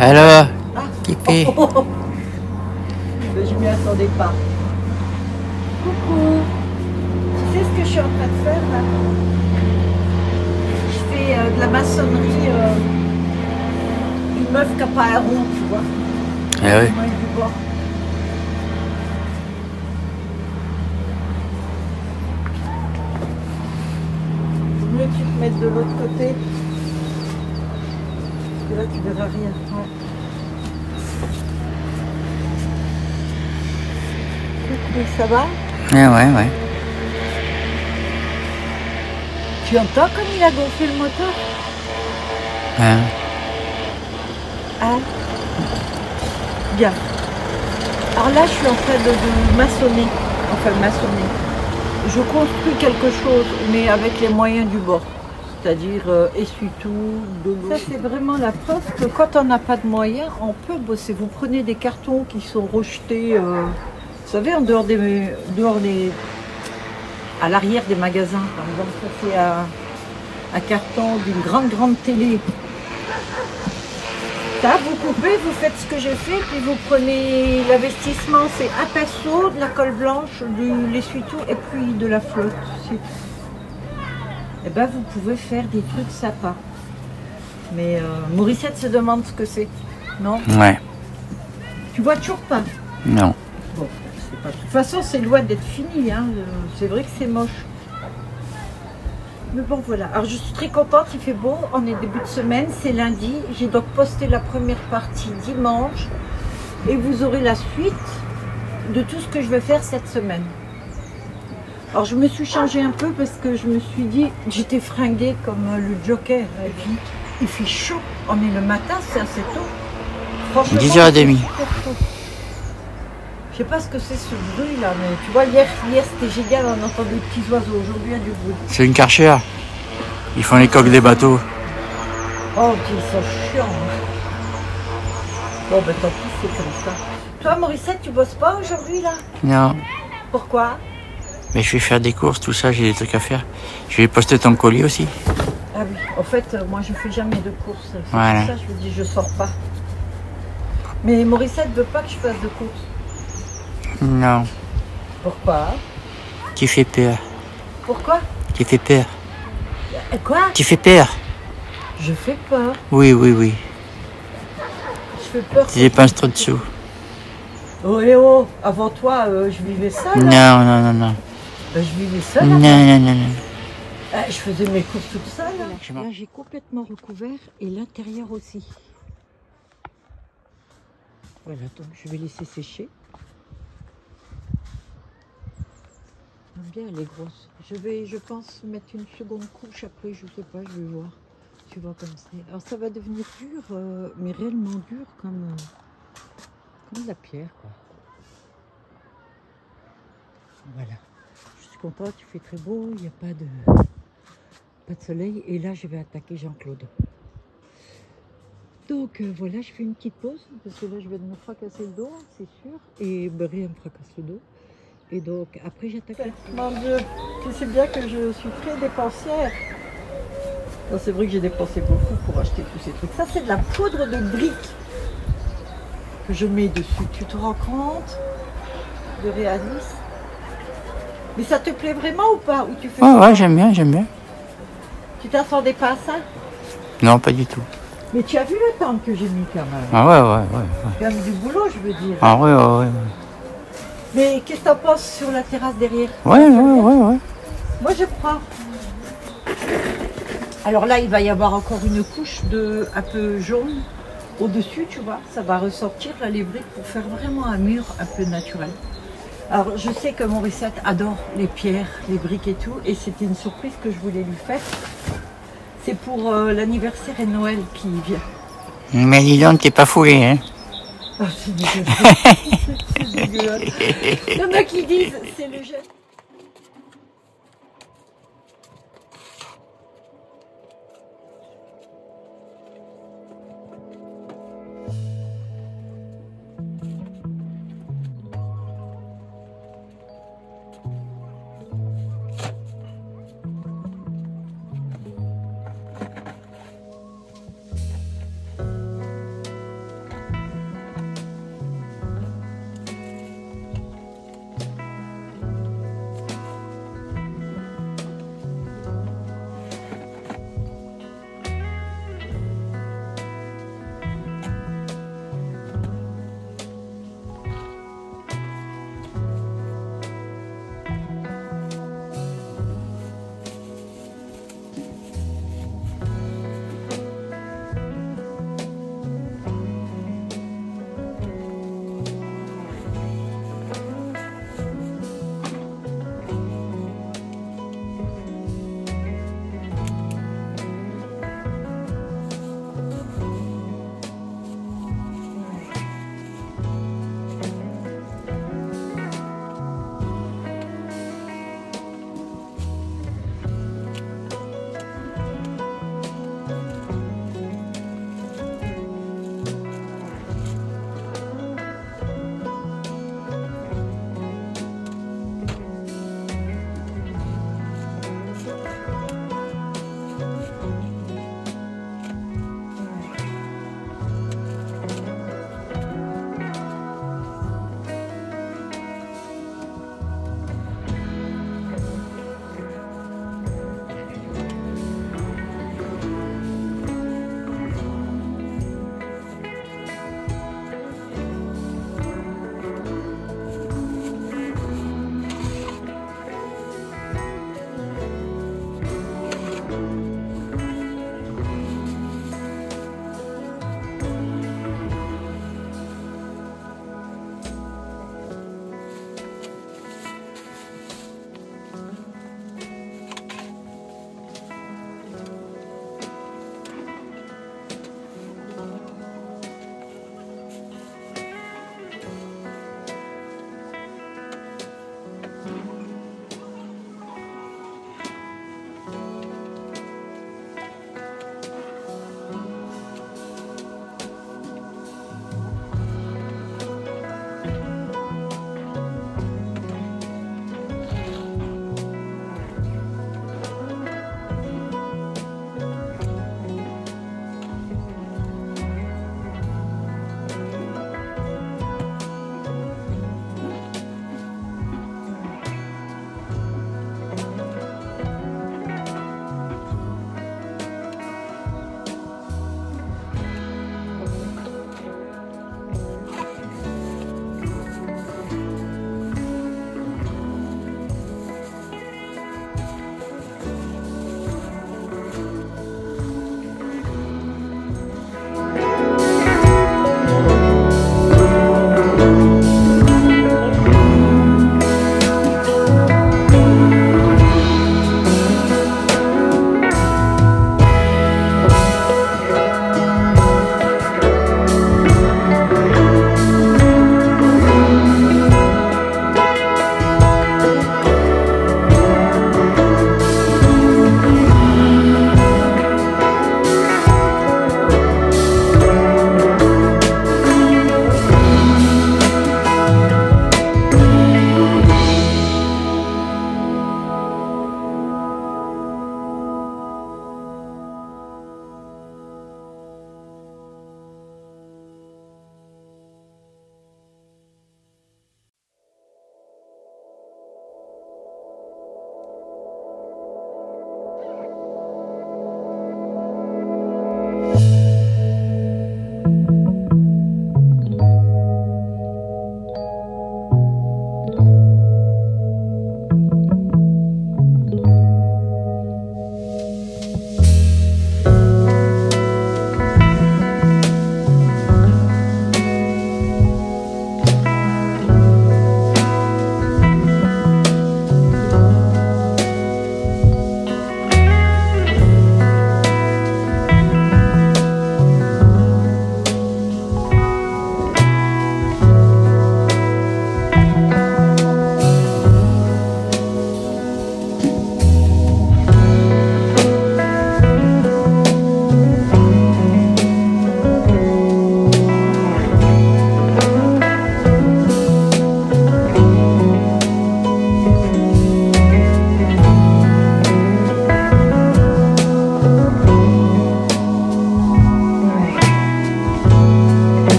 Alors, qui fait? Je m'y attendais pas. Coucou. Tu sais ce que je suis en train de faire là? Je fais de la maçonnerie. Une meuf qui n'a pas un rond, tu vois. Ah oui. Vaut mieux que tu te mettes de l'autre côté. Parce que là tu verras rien. Ouais. Ça va? Ouais. Tu entends comme il a gonflé le moteur? Hein? Ah. Bien. Alors là, je suis en train de maçonner. Enfin, maçonner. Je construis quelque chose, mais avec les moyens du bord. C'est-à-dire essuie-tout, de l'eau. Ça, c'est vraiment la preuve que quand on n'a pas de moyens, on peut bosser. Vous prenez des cartons qui sont rejetés... vous savez, en dehors des, à l'arrière des magasins, par exemple, ça c'est un carton d'une grande télé. Ça, vous coupez, vous faites ce que j'ai fait, puis vous prenez l'investissement, c'est un pinceau, de la colle blanche, de l'essuie-tout et puis de la flotte. Et ben vous pouvez faire des trucs sympas. Mais Morissette se demande ce que c'est, non? Ouais. Tu vois toujours pas? Non. Bon, c'est pas... De toute façon, c'est loin d'être fini. Hein. C'est vrai que c'est moche. Mais bon, voilà. Alors, je suis très contente. Il fait beau. On est début de semaine. C'est lundi. J'ai donc posté la première partie dimanche. Et vous aurez la suite de tout ce que je vais faire cette semaine. Alors, je me suis changée un peu parce que je me suis dit, j'étais fringuée comme le Joker. Et puis, il fait chaud. On est le matin, c'est assez tôt. Franchement, 10h30. Je sais pas ce que c'est ce bruit là, mais tu vois, hier c'était génial, on entend des petits oiseaux, aujourd'hui il y a du bruit. C'est une Karcher. Ils font les coques des bateaux. Oh, ils sont chiants. Bon, ben tant pis, c'est comme ça. Toi, Morissette, tu bosses pas aujourd'hui là? Non. Pourquoi? Mais je vais faire des courses, tout ça, j'ai des trucs à faire. Je vais poster ton colis aussi. Ah oui, en fait, moi je fais jamais de courses. C'est Voilà. pour ça que je vous dis, je sors pas. Mais Morissette veut pas que je fasse de courses. Non. Pourquoi? Tu fais peur. Pourquoi? Tu fais peur. Quoi? Tu fais peur. Je fais peur. Oui, oui, oui. Je fais peur. Tu dépenses trop de sous. Oh, et oh, avant toi, je vivais seule. Non, non, non, non. Ben, je vivais seule. Non, non, non, non. Je faisais mes courses toute seule. Je Là, j'ai complètement recouvert et l'intérieur aussi. Voilà, donc je vais laisser sécher. J'aime bien, elle est grosse. Je vais, je pense, mettre une seconde couche après, je sais pas, je vais voir. Tu vois comme c'est. Alors ça va devenir dur, mais réellement dur comme de la pierre, quoi. Voilà. Je suis contente, il fait très beau, il n'y a pas de soleil. Et là, je vais attaquer Jean-Claude. Donc voilà, je fais une petite pause, parce que là, je vais me fracasser le dos, c'est sûr. Et ben, rien me fracasse le dos. Et donc, après, j'attaque. Mon Dieu, tu sais bien que je suis très dépensière. C'est vrai que j'ai dépensé beaucoup pour acheter tous ces trucs. Ça, c'est de la poudre de briques que je mets dessus. Tu te rends compte de réalisme? Mais ça te plaît vraiment ou pas? Ou tu fais Ouais, ouais, j'aime bien, j'aime bien. Tu t'attendais pas à ça? Non, pas du tout. Mais tu as vu le temps que j'ai mis quand même. Ah ouais, ouais, ouais. Ouais. Quand même du boulot, je veux dire. Ah ouais, ouais, ouais. Mais qu'est-ce que t'en penses sur la terrasse derrière? Ouais, ouais, ouais, ouais. Moi, je prends. Alors là, il va y avoir encore une couche un peu jaune au-dessus, tu vois. Ça va ressortir là, les briques pour faire vraiment un mur un peu naturel. Alors, je sais que Morissette adore les pierres, les briques et tout. Et c'était une surprise que je voulais lui faire. C'est pour l'anniversaire et Noël qui vient. Mais dis donc, t'es pas foulé, hein? Oh, c'est dégueulasse. C'est dégueulasse. Il y en a qui disent c'est le geste.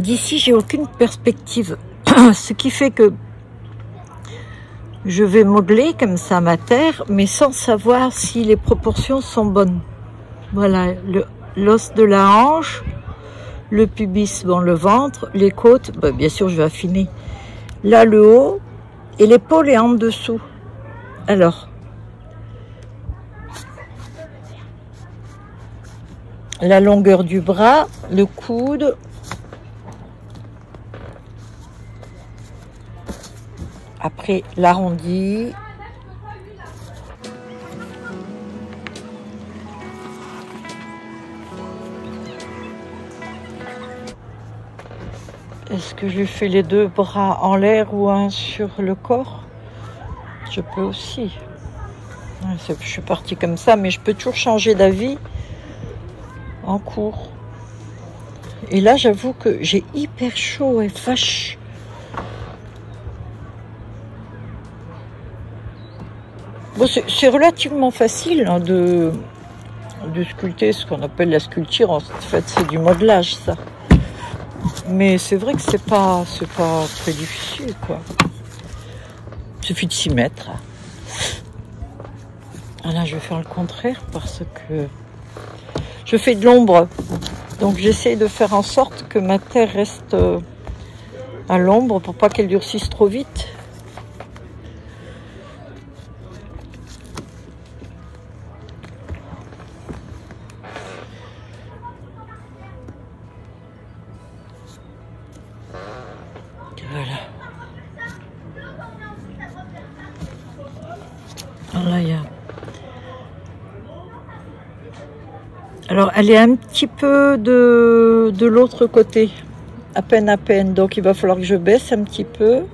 d'ici, j'ai aucune perspective. Ce qui fait que je vais modeler comme ça ma terre, mais sans savoir si les proportions sont bonnes. Voilà, l'os de la hanche, le pubis, bon, le ventre, les côtes, bah, bien sûr je vais affiner. Là le haut, et l'épaule est en dessous. Alors, la longueur du bras, le coude, après l'arrondi, est-ce que je fais les deux bras en l'air ou un sur le corps? Je peux aussi. Je suis partie comme ça, mais je peux toujours changer d'avis en cours. Et là, j'avoue que j'ai hyper chaud et vache. Bon, c'est relativement facile hein, de sculpter ce qu'on appelle la sculpture. En fait, c'est du modelage, ça. Mais c'est vrai que c'est pas très difficile, quoi. Il suffit de s'y mettre. Ah là, je vais faire le contraire parce que je fais de l'ombre. Donc, j'essaie de faire en sorte que ma terre reste à l'ombre pour pas qu'elle durcisse trop vite. Voilà. Là, il y a... Alors, elle est un petit peu de l'autre côté, à peine. Donc, il va falloir que je baisse un petit peu.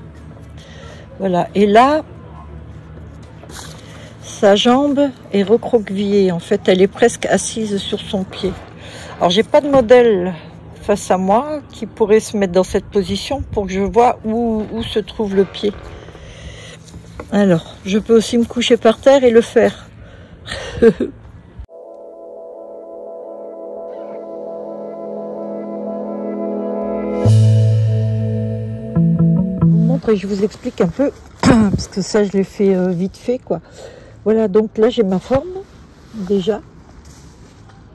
Voilà. Et là, sa jambe est recroquevillée. En fait, elle est presque assise sur son pied. Alors, j'ai pas de modèle face à moi qui pourrait se mettre dans cette position pour que je vois où se trouve le pied. Alors, je peux aussi me coucher par terre et le faire. Et je vous explique un peu, parce que ça je l'ai fait vite fait, quoi. Voilà, donc là j'ai ma forme, déjà.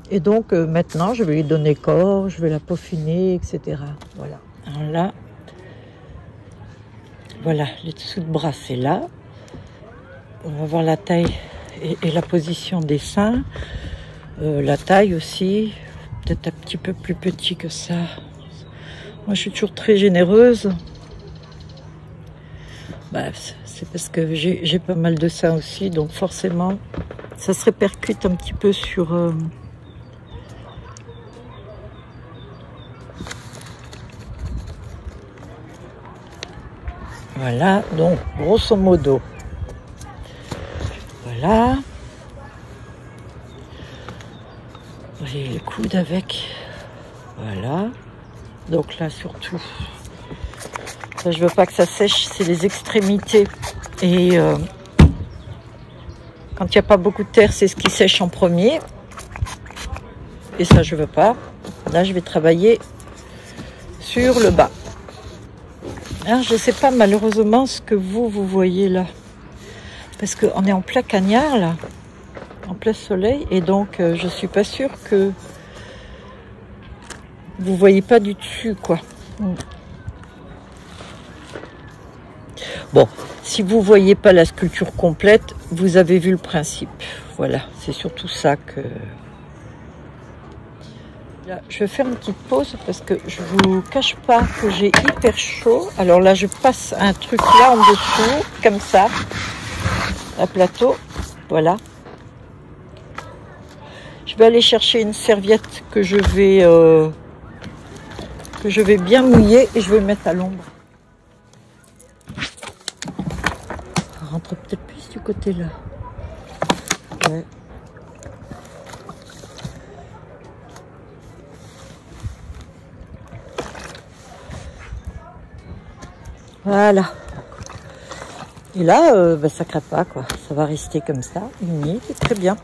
Et donc maintenant je vais lui donner corps, je vais la peaufiner, etc. Voilà. Alors là, voilà, les dessous de bras c'est là. On va voir la taille et la position des seins. La taille aussi, peut-être un petit peu plus petit que ça. Moi je suis toujours très généreuse. Bah, c'est parce que j'ai pas mal de seins aussi, donc forcément ça se répercute un petit peu sur voilà, donc grosso modo voilà. Vous voyez les coudes avec, voilà, donc là surtout ça, je veux pas que ça sèche, c'est les extrémités. Et quand il n'y a pas beaucoup de terre, c'est ce qui sèche en premier. Et ça, je veux pas. Là, je vais travailler sur le bas. Alors, je sais pas malheureusement ce que vous voyez là. Parce qu'on est en plein cagnard, là. En plein soleil. Et donc, je suis pas sûre que vous voyez pas du dessus, quoi. Bon, si vous ne voyez pas la sculpture complète, vous avez vu le principe. Voilà, c'est surtout ça que... Là, je vais faire une petite pause parce que je ne vous cache pas que j'ai hyper chaud. Alors là, je passe un truc là en dessous, comme ça, à plateau. Voilà. Je vais aller chercher une serviette que je vais bien mouiller et je vais mettre à l'ombre. Rentre peut-être plus du côté là. Ouais. Voilà. Et là, ça crève pas, quoi. Ça va rester comme ça, uni, c'est très bien.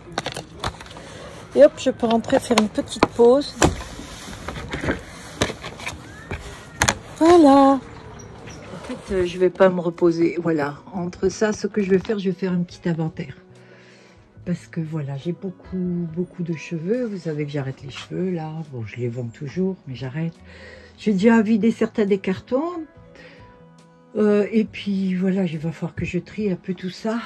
Et hop, je peux rentrer faire une petite pause. Voilà. En fait, je vais pas me reposer. Voilà. Entre ça, ce que je vais faire un petit inventaire. Parce que voilà, j'ai beaucoup de cheveux. Vous savez que j'arrête les cheveux là. Bon, je les vends toujours, mais j'arrête. J'ai déjà vidé certains des cartons. Et puis voilà, il va falloir que je trie un peu tout ça.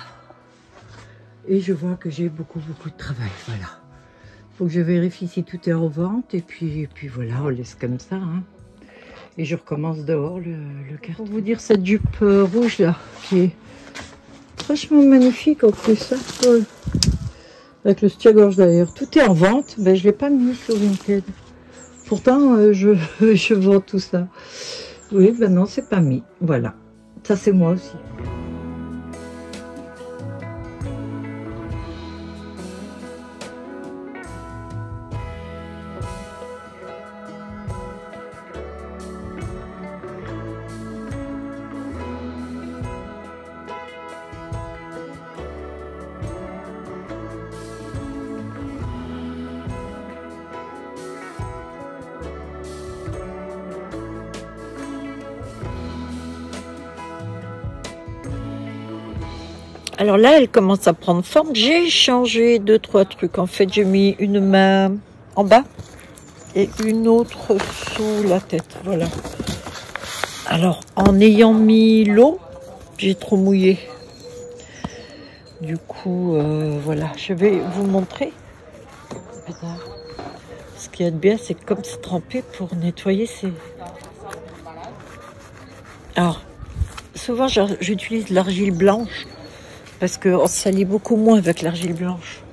Et je vois que j'ai beaucoup de travail. Voilà. Faut que je vérifie si tout est en vente. Et puis voilà, on laisse comme ça. Hein. Et je recommence dehors le carton. Pour vous dire, cette jupe rouge là, qui est franchement magnifique en plus. Hein. Ouais. Avec le soutien-gorge d'ailleurs. Tout est en vente. Ben, je ne l'ai pas mis sur Vinted. Pourtant, je vends tout ça. Oui, ben non, c'est pas mis. Voilà. Ça, c'est moi aussi. Alors là, elle commence à prendre forme. J'ai changé 2-3 trucs. En fait, j'ai mis une main en bas et une autre sous la tête. Voilà. Alors, en ayant mis l'eau, j'ai trop mouillé. Du coup, voilà. Je vais vous montrer. Ce qu'il y a de bien, c'est que comme c'est trempé pour nettoyer, c'est... Alors, souvent, j'utilise l'argile blanche. Parce qu'on se salit beaucoup moins avec l'argile blanche.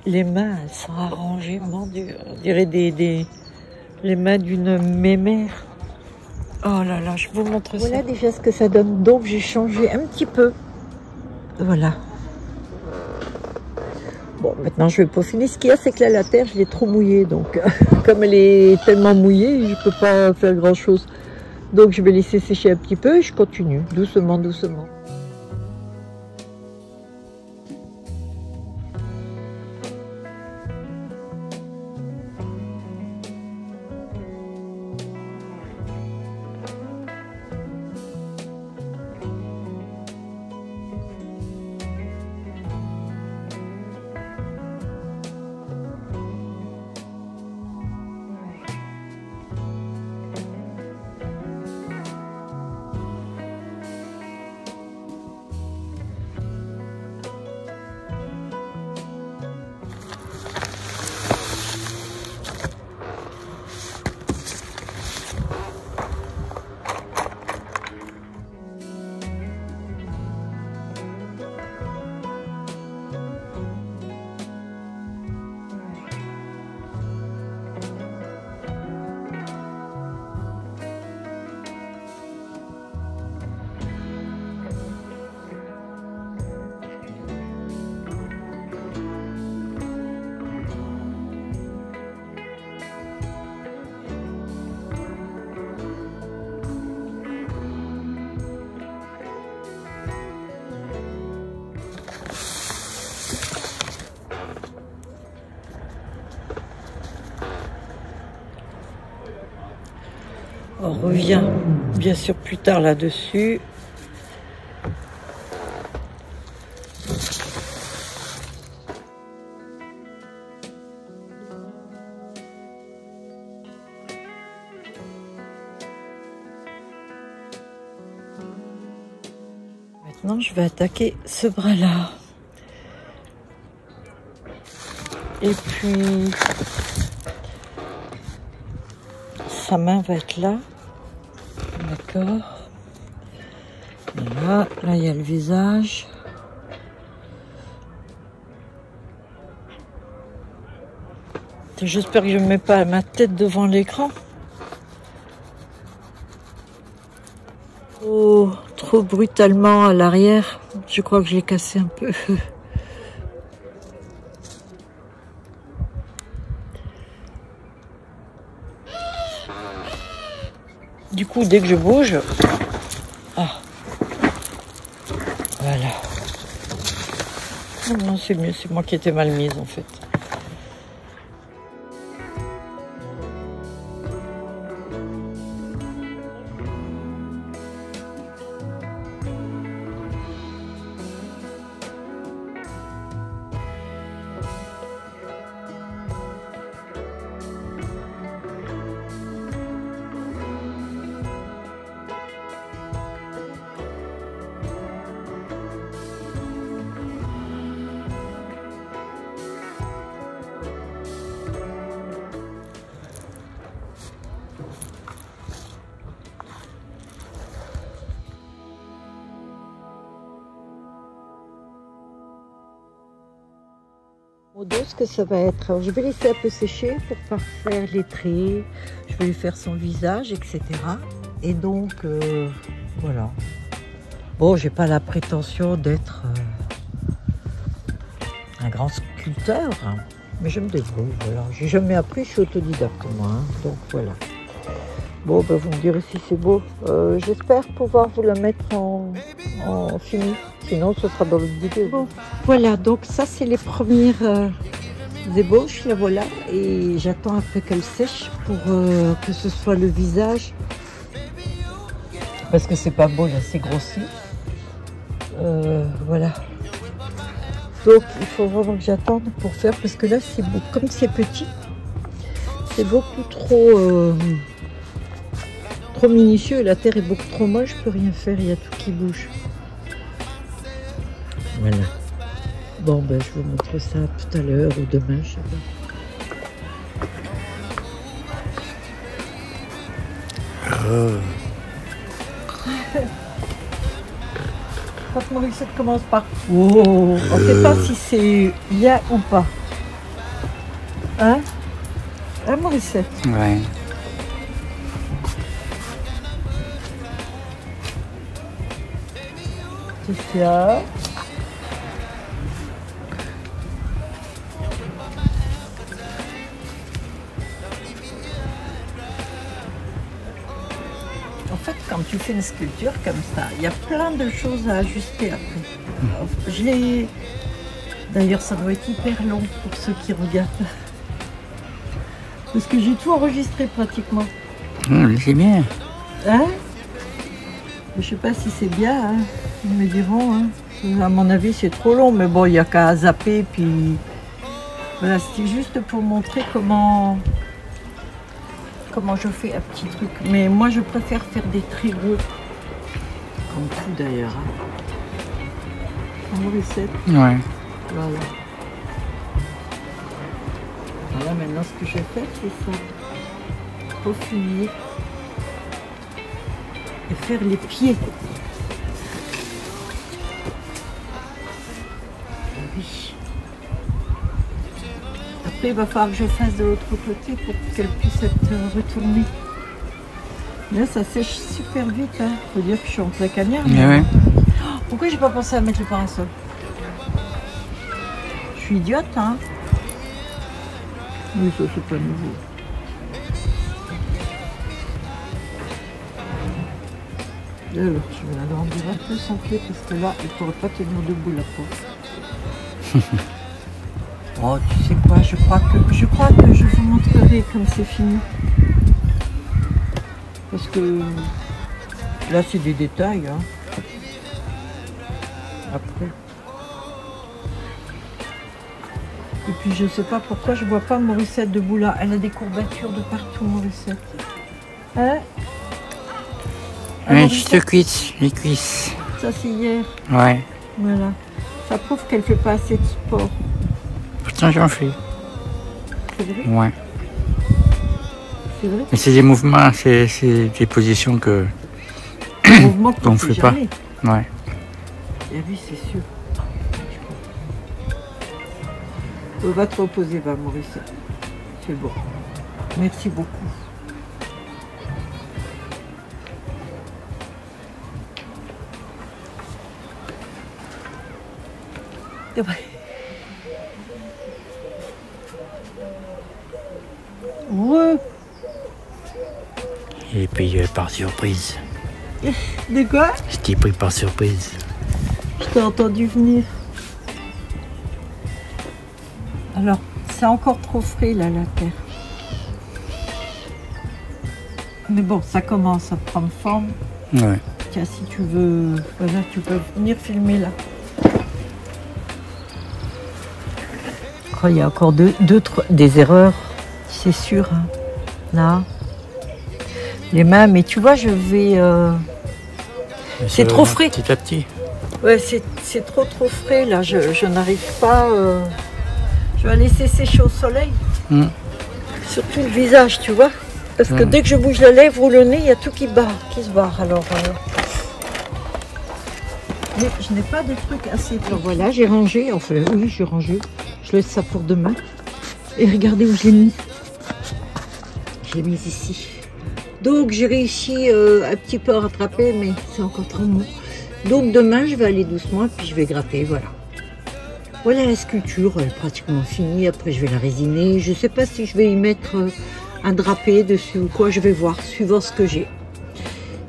Les mains, elles sont arrangées, mon Dieu. On dirait les mains d'une mémère. Oh là là, je vous montre ça. Voilà déjà ce que ça donne. Donc j'ai changé un petit peu. Voilà. Bon, maintenant je vais peaufiner. Ce qu'il y a, c'est que là, la terre, je l'ai trop mouillée. Donc, comme elle est tellement mouillée, je ne peux pas faire grand-chose. Donc je vais laisser sécher un petit peu et je continue, doucement, doucement. On revient bien sûr plus tard là-dessus. Maintenant, je vais attaquer ce bras-là. Et puis, sa main va être là. D'accord. Voilà, là il y a le visage. J'espère que je ne mets pas ma tête devant l'écran. Oh, trop brutalement à l'arrière. Je crois que je l'ai cassé un peu. Du coup, dès que je bouge, voilà. Non, c'est mieux, c'est moi qui étais mal mise en fait. Ce que ça va être. Alors, je vais laisser un peu sécher pour parfaire les traits. Je vais lui faire son visage, etc. Et donc, voilà. Bon, j'ai pas la prétention d'être un grand sculpteur, hein, mais je me débrouille. Voilà. J'ai jamais appris, je suis autodidacte moi. Hein, donc voilà. Bon, ben, vous me direz si c'est beau. J'espère pouvoir vous la mettre en fini. Sinon, ce sera dans l'autre vidéo. Bon, voilà, donc ça, c'est les premières ébauches. La voilà. Et j'attends un peu qu'elle sèche pour que ce soit le visage. Parce que c'est pas beau, là, c'est grossi. Voilà. Donc, il faut vraiment que j'attende pour faire. Parce que là, c'est beau. Comme c'est petit, c'est beaucoup trop minutieux. La terre est beaucoup trop moche. Je peux rien faire. Il y a tout qui bouge. Voilà. Bon, ben, je vous montre ça tout à l'heure ou demain, je sais pas. Quand Morissette commence par « Oh !» on ne sait pas si c'est bien ou pas. Hein? Hein, Morissette? Ouais. C'est ça. En fait, quand tu fais une sculpture comme ça, il y a plein de choses à ajuster après. D'ailleurs, ça doit être hyper long pour ceux qui regardent. Parce que j'ai tout enregistré pratiquement. C'est bien. Hein? Je sais pas si c'est bien, hein. Ils me diront. Hein. À mon avis, c'est trop long, mais bon, il n'y a qu'à zapper. Puis voilà, c'était juste pour montrer comment je fais un petit truc. Mais moi, je préfère faire des traits gros. Comme tout d'ailleurs. Hein. Recette. Ouais. Voilà. Voilà, maintenant, ce que je vais faire, c'est ça. Peaufiner. Et faire les pieds. Oui. Après, il va falloir que je fasse de l'autre côté pour qu'elle puisse être retournée. Là, ça sèche super vite. Hein. Faut dire que je suis en plein cagnard. Mais ouais. Oh, pourquoi j'ai pas pensé à mettre le parasol? Je suis idiote, hein. Oui, ça, c'est pas nouveau. Alors, je vais agrandir un peu son pied parce que là, il ne pourrait pas tenir debout la pauvre. Oh, tu sais quoi, je crois que je vous montrerai comme c'est fini. Parce que là, c'est des détails. Hein. Après. Et puis, je sais pas pourquoi je vois pas Morissette debout là. Elle a des courbatures de partout, Morissette. Hein? Ouais, juste les cuisses. Ça, c'est hier. Ouais. Voilà. Ça prouve qu'elle fait pas assez de sport. Pourtant, j'en fais. C'est vrai? Ouais. C'est vrai? Mais c'est des mouvements, c'est des positions que qu'on ne fait pas. Ouais. Et oui, c'est sûr. Va te reposer, va, Morissette. C'est bon. Merci beaucoup. Ouais. Il est payé par surprise. De quoi? Je t'ai pris par surprise. Je t'ai entendu venir. Alors, c'est encore trop frais là, la terre. Mais bon, ça commence à prendre forme. Ouais. Tiens, si tu veux, voilà, tu peux venir filmer là. Oh, il y a encore des erreurs, c'est sûr. Hein. Là, les mains, mais tu vois, je vais. C'est trop frais. Petit à petit. Ouais, c'est trop frais là. Je n'arrive pas. Je vais laisser sécher au soleil. Surtout le visage, tu vois. Parce que dès que je bouge la lèvre ou le nez, il y a tout qui se barre. Alors, mais je n'ai pas de trucs assez. Alors voilà, j'ai rangé. Enfin, oui, j'ai rangé. Je laisse ça pour demain. Et regardez où je l'ai mise. Je l'ai mise ici. Donc j'ai réussi un petit peu à rattraper, mais c'est encore trop mou. Donc demain, je vais aller doucement et puis je vais gratter, voilà. Voilà la sculpture, elle est pratiquement finie. Après, je vais la résiner. Je ne sais pas si je vais y mettre un drapé dessus ou quoi. Je vais voir, suivant ce que j'ai.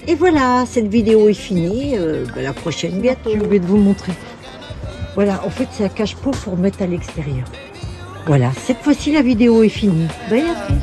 Et voilà, cette vidéo est finie. La prochaine, bientôt. J'ai oublié de vous montrer. Voilà, en fait, c'est un cache-pot pour mettre à l'extérieur. Voilà, cette fois-ci, la vidéo est finie. Bye à tous.